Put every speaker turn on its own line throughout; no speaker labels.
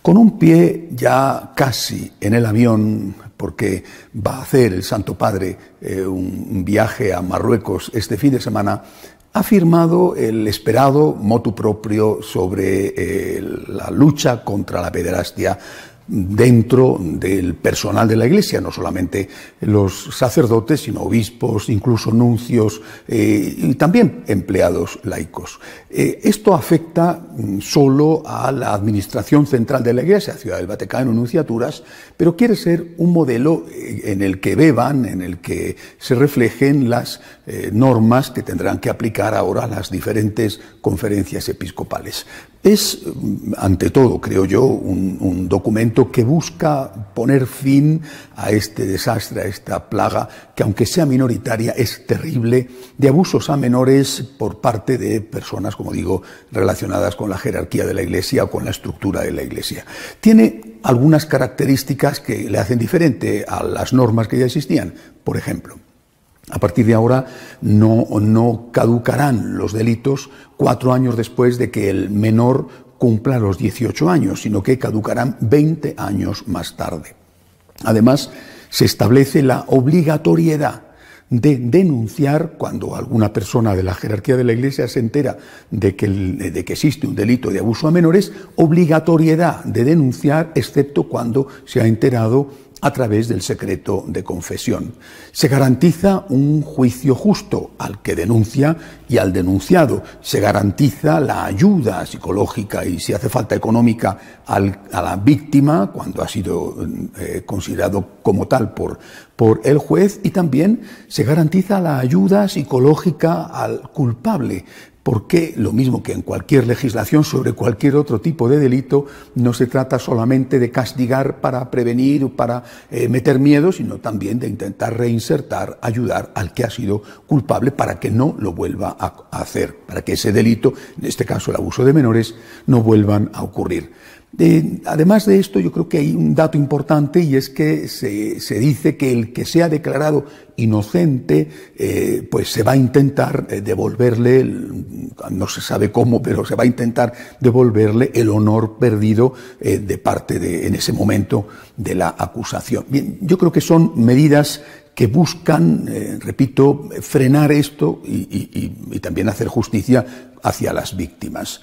con un pie ya casi en el avión, porque va a hacer el Santo Padre un viaje a Marruecos este fin de semana, ha firmado el esperado motu proprio sobre la lucha contra la pederastia dentro del personal de la Iglesia, no solamente los sacerdotes, sino obispos, incluso nuncios y también empleados laicos. Esto afecta solo a la administración central de la Iglesia, Ciudad del Vaticano, nunciaturas, pero quiere ser un modelo en el que beban, en el que se reflejen las normas que tendrán que aplicar ahora las diferentes conferencias episcopales. Es, ante todo, creo yo, un documento que busca poner fin a este desastre, a esta plaga, que aunque sea minoritaria, es terrible, de abusos a menores por parte de personas, como digo, relacionadas con la jerarquía de la Iglesia o con la estructura de la Iglesia. Tiene algunas características que le hacen diferente a las normas que ya existían. Por ejemplo, a partir de ahora no caducarán los delitos 4 años después de que el menor cumpla los 18 años, sino que caducarán 20 años más tarde. Además, se establece la obligatoriedad de denunciar cuando alguna persona de la jerarquía de la Iglesia se entera de que existe un delito de abuso a menores, obligatoriedad de denunciar, excepto cuando se ha enterado a través del secreto de confesión. Se garantiza un juicio justo al que denuncia y al denunciado. Se garantiza la ayuda psicológica y, si hace falta, económica a la víctima cuando ha sido considerado como tal por el juez, y también se garantiza la ayuda psicológica al culpable, porque lo mismo que en cualquier legislación sobre cualquier otro tipo de delito, no se trata solamente de castigar para prevenir o para meter miedo, sino también de intentar reinsertar, ayudar al que ha sido culpable para que no lo vuelva a hacer, para que ese delito, en este caso el abuso de menores, no vuelvan a ocurrir. Además de esto, yo creo que hay un dato importante, y es que se dice que el que sea declarado inocente, pues se va a intentar devolverle, no se sabe cómo, pero se va a intentar devolverle el honor perdido de parte en ese momento de la acusación. Bien, yo creo que son medidas que buscan, repito, frenar esto y también hacer justicia hacia las víctimas.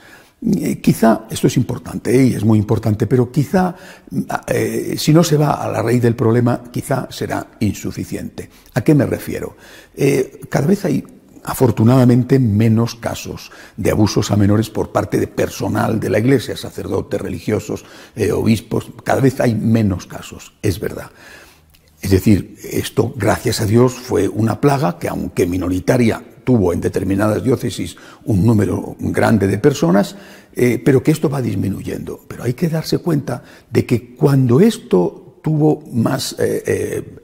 Quizá, esto es importante y es muy importante, pero quizá si no se va a la raíz del problema, quizá será insuficiente. ¿A qué me refiero? Cada vez hay, afortunadamente, menos casos de abusos a menores por parte de personal de la Iglesia, sacerdotes, religiosos, obispos. Cada vez hay menos casos, es verdad. Es decir, esto, gracias a Dios, fue una plaga que, aunque minoritaria, tuvo en determinadas diócesis un número grande de personas, pero que esto va disminuyendo. Pero hay que darse cuenta de que cuando esto tuvo más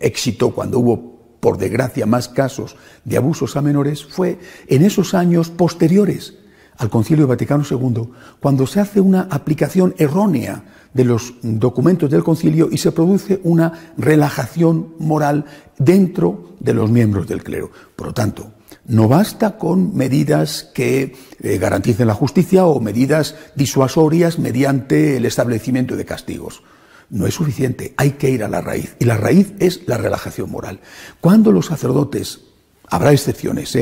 éxito, cuando hubo, por desgracia, más casos de abusos a menores, fue en esos años posteriores al Concilio Vaticano II, cuando se hace una aplicación errónea de los documentos del concilio y se produce una relajación moral dentro de los miembros del clero. Por lo tanto, no basta con medidas que garanticen la justicia o medidas disuasorias mediante el establecimiento de castigos. No es suficiente, hay que ir a la raíz, y la raíz es la relajación moral. Cuando los sacerdotes, habrá excepciones,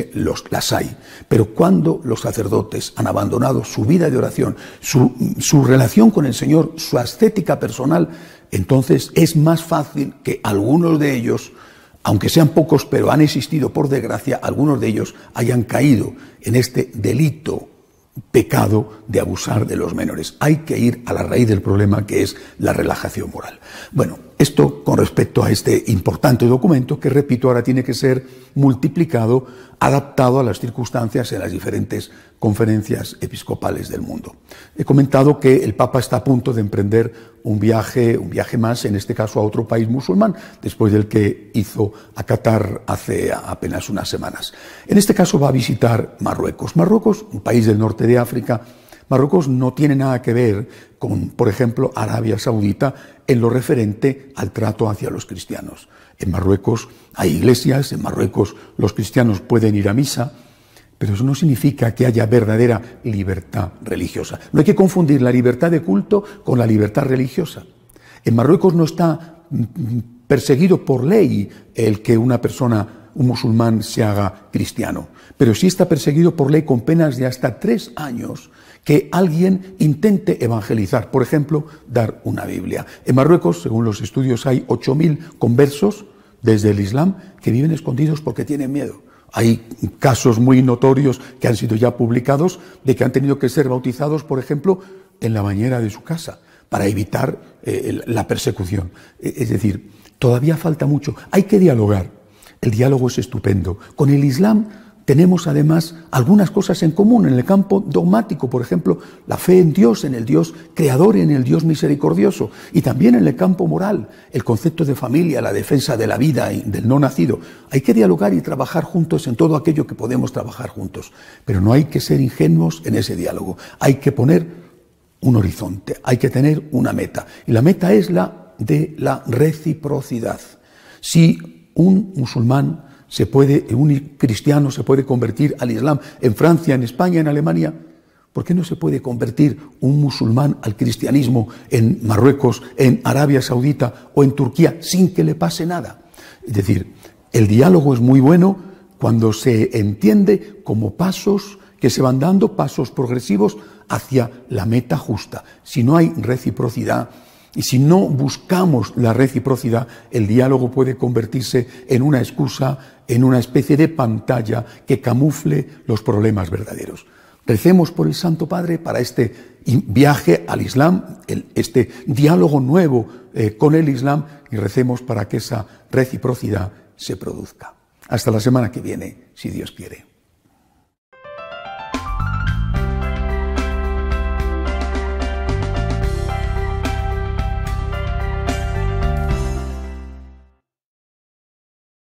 las hay, pero cuando los sacerdotes han abandonado su vida de oración, su relación con el Señor, su ascética personal, entonces es más fácil que algunos de ellos, aunque sean pocos, pero han existido por desgracia, algunos de ellos hayan caído en este delito, pecado de abusar de los menores. Hay que ir a la raíz del problema, que es la relajación moral. Bueno, esto con respecto a este importante documento que, repito, ahora tiene que ser multiplicado, adaptado a las circunstancias en las diferentes conferencias episcopales del mundo. He comentado que el Papa está a punto de emprender un viaje más, en este caso a otro país musulmán, después del que hizo a Qatar hace apenas unas semanas. En este caso va a visitar Marruecos. Marruecos, un país del norte de África. Marruecos no tiene nada que ver con, por ejemplo, Arabia Saudita en lo referente al trato hacia los cristianos. En Marruecos hay iglesias, en Marruecos los cristianos pueden ir a misa, pero eso no significa que haya verdadera libertad religiosa. No hay que confundir la libertad de culto con la libertad religiosa. En Marruecos no está perseguido por ley el que una persona, un musulmán, se haga cristiano, pero sí está perseguido por ley con penas de hasta 3 años que alguien intente evangelizar, por ejemplo, dar una Biblia. En Marruecos, según los estudios, hay 8.000 conversos desde el Islam que viven escondidos porque tienen miedo. Hay casos muy notorios que han sido ya publicados de que han tenido que ser bautizados, por ejemplo, en la bañera de su casa para evitar la persecución. Es decir, todavía falta mucho. Hay que dialogar. El diálogo es estupendo. Con el Islam tenemos además algunas cosas en común en el campo dogmático, por ejemplo, la fe en Dios, en el Dios creador y en el Dios misericordioso, y también en el campo moral, el concepto de familia, la defensa de la vida y del no nacido. Hay que dialogar y trabajar juntos en todo aquello que podemos trabajar juntos, pero no hay que ser ingenuos en ese diálogo. Hay que poner un horizonte, hay que tener una meta, y la meta es la de la reciprocidad. Si un musulmán un cristiano se puede convertir al Islam en Francia, en España, en Alemania, ¿por qué no se puede convertir un musulmán al cristianismo en Marruecos, en Arabia Saudita o en Turquía sin que le pase nada? Es decir, el diálogo es muy bueno cuando se entiende como pasos que se van dando, pasos progresivos hacia la meta justa. Si no hay reciprocidad, y si no buscamos la reciprocidad, el diálogo puede convertirse en una excusa, en una especie de pantalla que camufle los problemas verdaderos. Recemos por el Santo Padre para este viaje al Islam, este diálogo nuevo con el Islam, y recemos para que esa reciprocidad se produzca. Hasta la semana que viene, si Dios quiere.